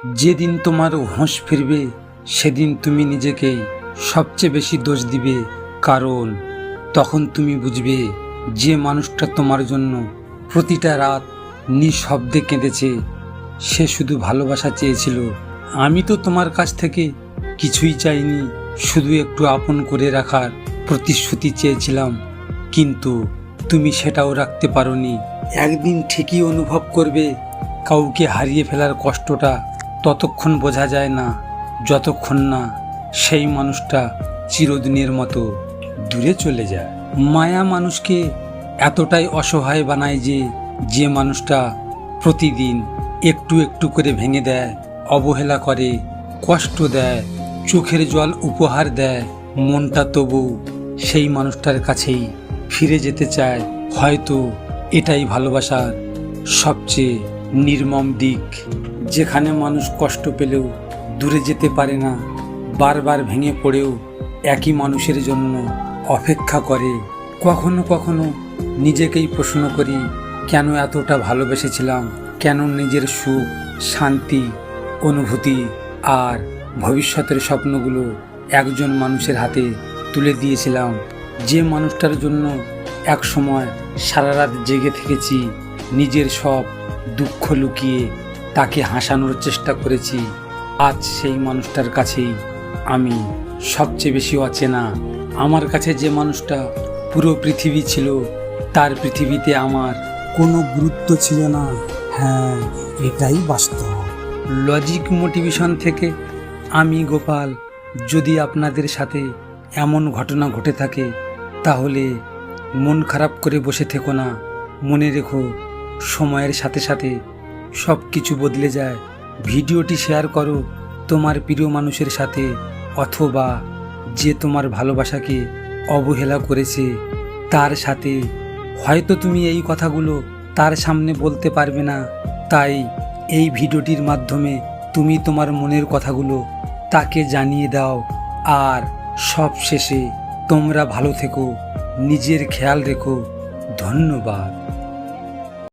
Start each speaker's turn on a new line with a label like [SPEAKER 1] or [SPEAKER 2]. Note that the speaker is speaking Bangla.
[SPEAKER 1] যেদিন তোমার হোঁশ ফিরবে সেদিন তুমি নিজেকেই সবচেয়ে বেশি দোষ দিবে, কারণ তখন তুমি বুঝবে যে মানুষটা তোমার জন্য প্রতিটা রাত নিঃশব্দে কেঁদেছে সে শুধু ভালোবাসা চেয়েছিল। আমি তো তোমার কাছ থেকে কিছুই চাইনি, শুধু একটু আপন করে রাখার প্রতিশ্রুতি চেয়েছিলাম, কিন্তু তুমি সেটাও রাখতে পারোনি। একদিন ঠিকই অনুভব করবে কাউকে হারিয়ে ফেলার কষ্টটা ততক্ষণ বোঝা যায় না যতক্ষণ না সেই মানুষটা চিরদিনের মতো দূরে চলে যায়। মায়া মানুষকে এতটাই অসহায় বানায় যে মানুষটা প্রতিদিন একটু একটু করে ভেঙে দেয়, অবহেলা করে, কষ্ট দেয়, চোখের জল উপহার দেয়, মনটা তবু সেই মানুষটার কাছেই ফিরে যেতে চায়। হয়তো এটাই ভালোবাসার সবচেয়ে নির্মম দিক, যেখানে মানুষ কষ্ট পেলেও দূরে যেতে পারে না, বারবার ভেঙে পড়েও একই মানুষের জন্য অপেক্ষা করে। কখনো কখনো নিজেকেই প্রশ্ন করি, কেন এতটা ভালোবেসেছিলাম, কেন নিজের সুখ, শান্তি, অনুভূতি আর ভবিষ্যতের স্বপ্নগুলো একজন মানুষের হাতে তুলে দিয়েছিলাম, যে মানুষটার জন্য এক সময় সারা রাত জেগে থেকেছি, নিজের সব দুঃখ লুকিয়ে তাকে হাসানোর চেষ্টা করেছি। আজ সেই মানুষটার কাছেই আমি সবচেয়ে বেশি অচেনা। আমার কাছে যে মানুষটা পুরো পৃথিবী ছিল, তার পৃথিবীতে আমার কোনো গুরুত্ব ছিল না।
[SPEAKER 2] হ্যাঁ, এটাই বাস্তব।
[SPEAKER 1] লজিক মোটিভেশন থেকে আমি গোপাল। যদি আপনাদের সাথে এমন ঘটনা ঘটে থাকে তাহলে মন খারাপ করে বসে থেকো না। মনে রেখো, সময়ের সাথে সাথে সব কিছু বদলে যায়। ভিডিওটি শেয়ার করো তোমার প্রিয় মানুষের সাথে, অথবা যে তোমার ভালোবাসাকে অবহেলা করেছে তার সাথে। হয়তো তুমি এই কথাগুলো তার সামনে বলতে পারবে না, তাই এই ভিডিওটির মাধ্যমে তুমি তোমার মনের কথাগুলো তাকে জানিয়ে দাও। আর সব শেষে তোমরা ভালো থেকো, নিজের খেয়াল রেখো। ধন্যবাদ।